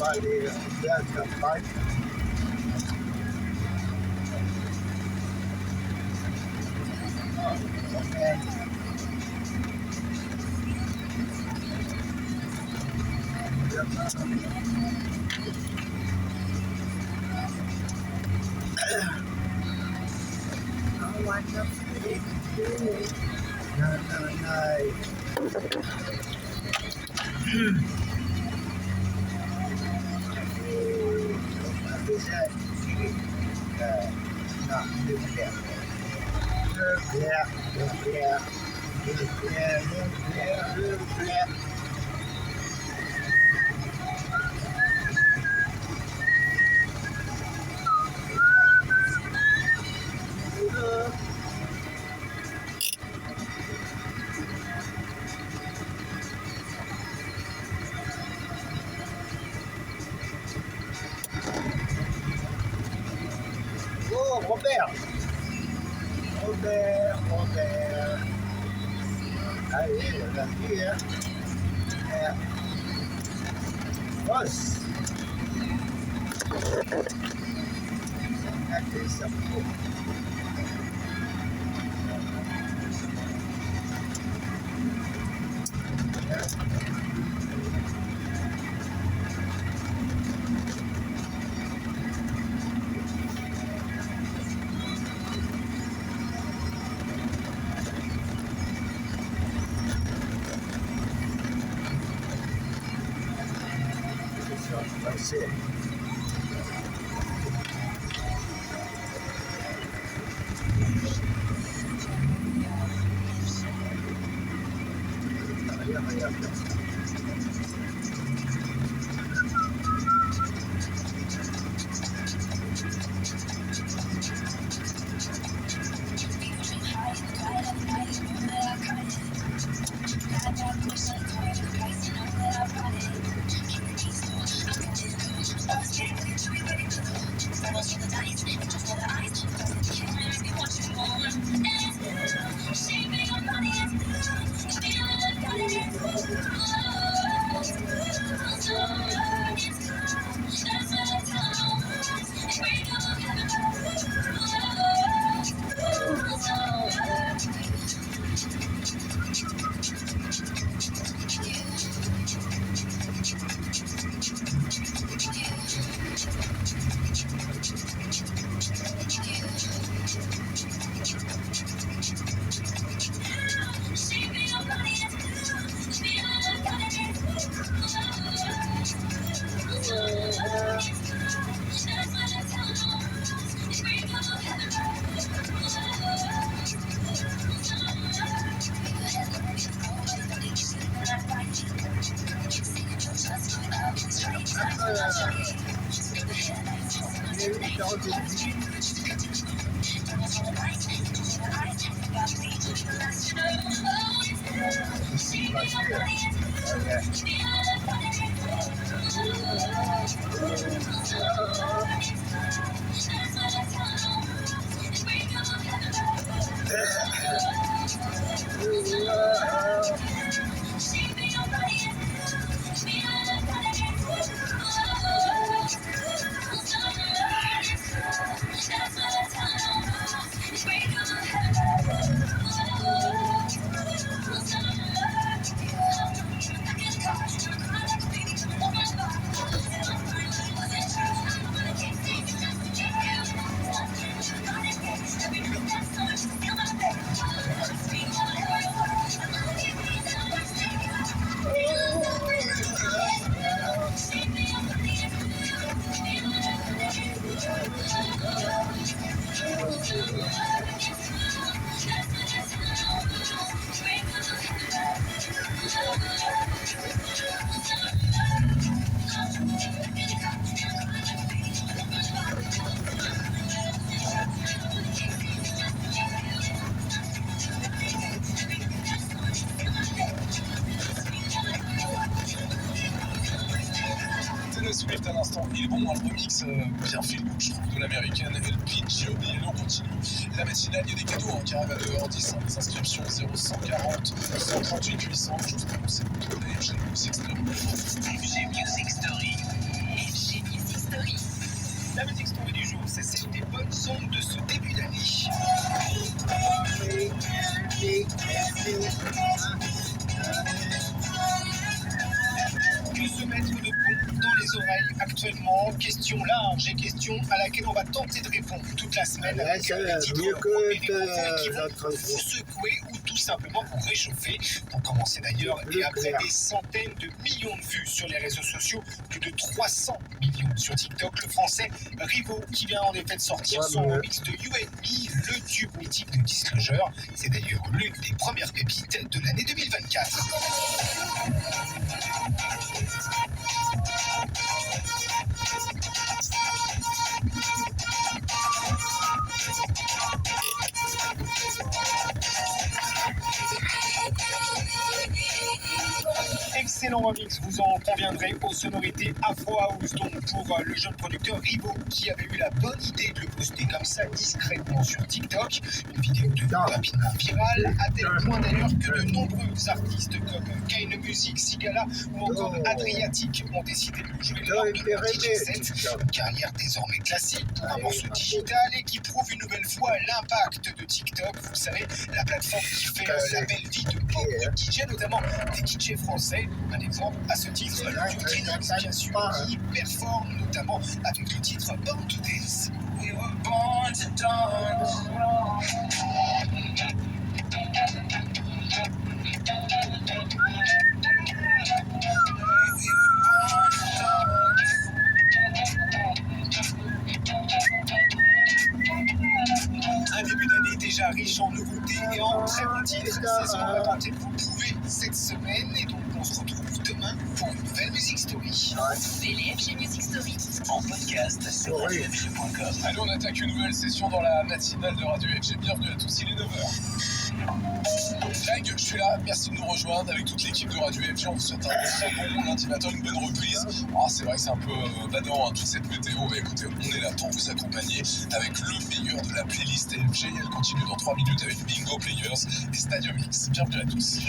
va aller faire une campagne. Oh, Robert. Allez, on a vu, hein. Ross. Allez, ça faut. C'est Swift à l'instant, il est bon, un remix bien fait look, je trouve, de l'américaine LPGO. Et on continue la matinale, il y a des cadeaux hein, qui arrivent à 2h10, des inscriptions 0140 138 800, je vous prononce, chez Music Story. FG Music Story. La musique story du jour, c'est celle des bonnes ondes de ce début d'année. Que se mettre de bon dans les oreilles actuellement? Question large et question à laquelle on va tenter de répondre toute la semaine Ouais, avec ça des va titres mieux repérés que profonds qui vont notre vous secouer ou tout simplement vous réchauffer. Pour commencer d'ailleurs, et après des centaines de millions de vues sur les réseaux sociaux, plus de 300 millions sur TikTok, le français Rivo, qui vient en effet de sortir son remix de You and Me, le tube mythique de Disclosure. C'est d'ailleurs l'une des premières pépites de l'année 2024. Excellent remix, vous en conviendrez, aux sonorités Afro House, donc pour le jeune producteur Rivo, qui avait eu la bonne idée de le poster comme ça discrètement sur TikTok. Une vidéo devenue rapidement virale, à tel point d'ailleurs que de nombreux artistes comme Kaine Music, Sigala ou encore Adriatic ont décidé de jouer lors de leur DJ set. Une carrière désormais classique pour un morceau digital et qui prouve une nouvelle fois l'impact de TikTok. Vous savez, la plateforme qui fait la belle vie de beaucoup de DJ, notamment des DJ français. Un exemple à ce titre, le duo Trinix, bien sûr, qui performe notamment avec le titre Born to Dance. We were born to dance. Un début d'année déjà riche en nouveautés et en très bons titres. C'est ce qu'on va tenter de vous prouver cette semaine. Et donc, on se retrouve demain pour une nouvelle Music Story. Retrouvez les FG Music Story en podcast sur radiofg.com. Allez, on attaque une nouvelle session dans la matinale de Radio FG. Bienvenue à tous, il est 9h. Greg, je suis là, merci de nous rejoindre avec toute l'équipe de Radio FG. On vous souhaite un très bon lundi matin, une bonne reprise. Ah, c'est vrai que c'est un peu badant, toute cette météo. Mais écoutez, on est là pour vous accompagner avec le meilleur de la playlist FG. Elle continue dans 3 minutes avec Bingo Players et Stadium X. Bienvenue à tous.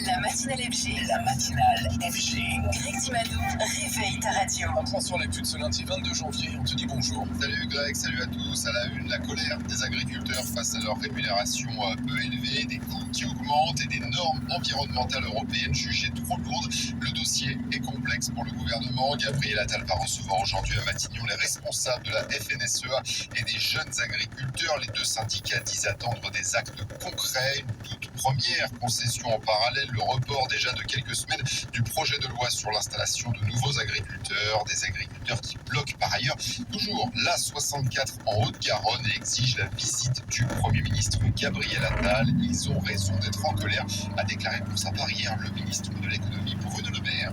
La matinale FG. La matinale FG. Greg Dimano, réveille ta radio. Un point sur l'actu de ce lundi 22 janvier. On te dit bonjour. Salut Greg, salut à tous. À la une, la colère des agriculteurs face à leur rémunération peu élevée, des coûts qui augmentent et des normes environnementales européennes jugées trop lourdes. Le dossier est complexe pour le gouvernement. Gabriel Attal va recevoir aujourd'hui à Matignon les responsables de la FNSEA et des jeunes agriculteurs. Les deux syndicats disent attendre des actes concrets. Une toute première concession en parallèle, le report déjà de quelques semaines du projet de loi sur l'installation de nouveaux agriculteurs. Des agriculteurs qui bloquent par ailleurs toujours l'A64 en Haute-Garonne et exigent la visite du Premier ministre Gabriel Attal. Ils ont raison d'être en colère, a déclaré pour sa part hier le ministre de l'économie Bruno Le Maire.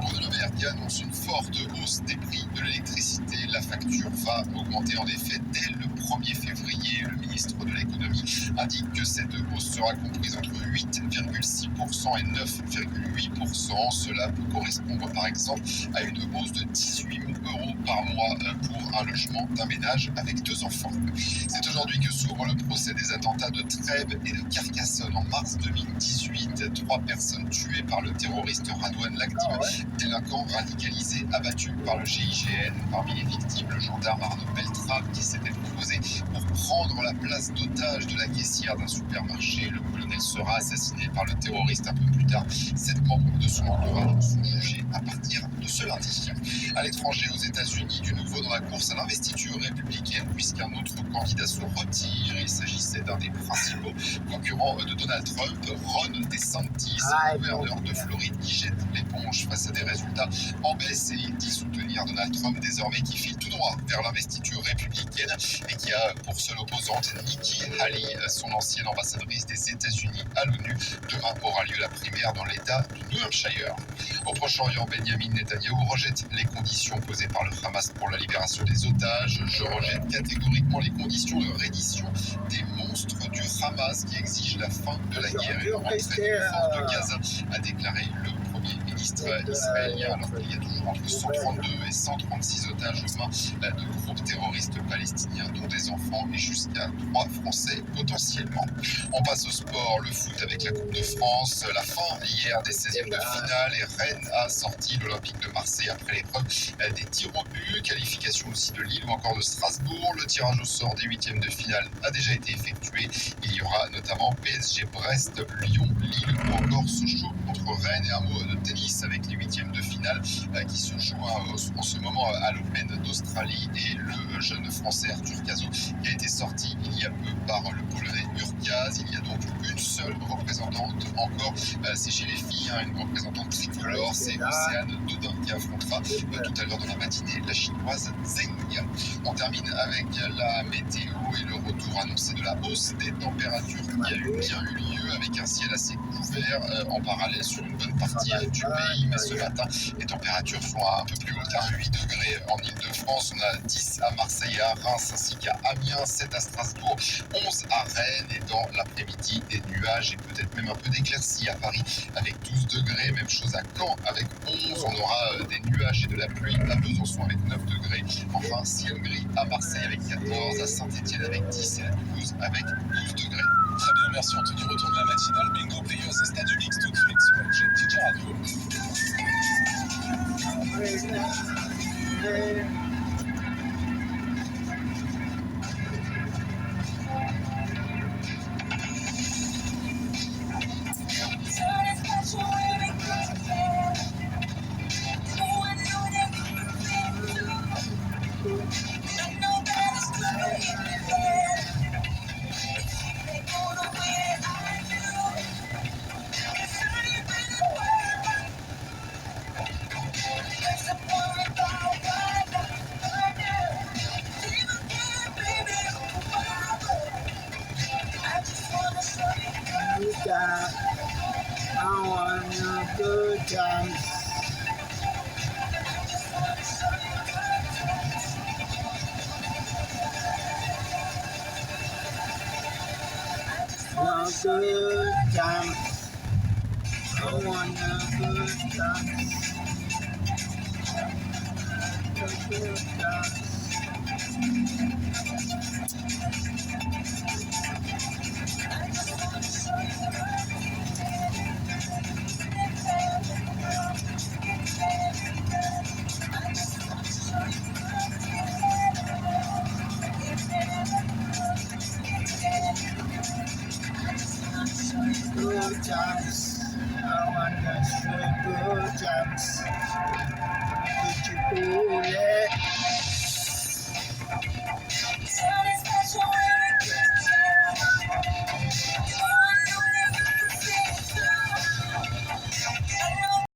Bruno Le Maire qui annonce une forte hausse des prix de l'électricité. La facture va augmenter en effet dès le 1er février. Le ministre de l'économie indique que cette hausse sera comprise entre 8,6% et 9,8%. Cela peut correspondre par exemple à une hausse de 18 000 € par mois pour un logement d'un ménage avec 2 enfants. C'est aujourd'hui que s'ouvre le procès des attentats de Trèbes et de Carcassonne en mars 2018. 3 personnes tuées par le terroriste Radouane Lagdim, délinquant radicalisé abattu par le GIGN. Parmi les victimes, le gendarme Arnaud Beltrame qui s'était proposé pour prendre la place d'otage de la caissière d'un supermarché. Le colonel sera assassiné par le terroriste un peu plus tard. 7 membres de son entourage sont jugés à partir de ce lundi. À l'étranger, aux États-Unis, du nouveau dans la course à l'investiture républicaine, puisqu'un autre candidat se retire. Il s'agissait d'un des principaux concurrents de Donald Trump, Ron DeSantis, gouverneur de Floride, qui jette l'éponge face à des résultats en baisse et il dit soutenir Donald Trump désormais, qui file tout droit vers l'investiture républicaine et qui a pour seule opposante Nikki Haley, son ancienne ambassadrice des États-Unis à l'ONU. Demain aura lieu la primaire dans l'État du New Hampshire. Au Proche-Orient, Benjamin Netanyahou rejette les conditions posées par le Hamas pour la libération des otages. Je rejette catégoriquement les conditions de reddition des monstres du Hamas qui exigent la fin de la guerre et le retrait des forces de Gaza, a déclaré le Premier ministre israéliens, alors qu'il y a toujours entre 132 et 136 otages aux mains de groupes terroristes palestiniens, dont des enfants et jusqu'à 3 Français potentiellement. On passe au sport, le foot avec la Coupe de France, la fin hier des 16e de finale et Rennes a sorti l'Olympique de Marseille après l'épreuve des tirs au but, qualification aussi de Lille ou encore de Strasbourg. Le tirage au sort des 8e de finale a déjà été effectué. Il y aura notamment PSG Brest, Lyon, Lille ou encore Sochaux contre Rennes, et un mot de tennis avec les 8e de finale qui se jouent en ce moment à l'Open d'Australie, et le jeune français Arthur Cazot qui a été sorti il y a peu par le Polonais Urkaz. Il y a donc une seule représentante encore, c'est chez les filles, une représentante tricolore, c'est Océane Dodin qui affrontera tout à l'heure dans la matinée la chinoise Zheng. On termine avec la météo et le retour annoncé de la hausse des températures qui a bien eu lieu avec un ciel assez couvert en parallèle sur une bonne partie du pays, mais ce matin les températures sont un peu plus hautes, 8 degrés en Ile-de-France, on a 10 à Marseille et à Reims ainsi qu'à Amiens, 7 à Strasbourg, 11 à Rennes, et dans l'après-midi des nuages et peut-être même un peu d'éclaircies à Paris avec 12 degrés, même chose à Caen avec 11, on aura des nuages et de la pluie à Besançon avec 9 degrés, enfin ciel gris à Marseille avec 14, à Saint-Etienne avec 10 et à Toulouse avec 12 degrés. Très bien, merci Anthony. Retour de la matinale Bingo Players et Stade Mix tout de suite sur l'objet DJ Radio. I want a good time. Want a good time. I want a good time. A good time. Good times. I want to good times.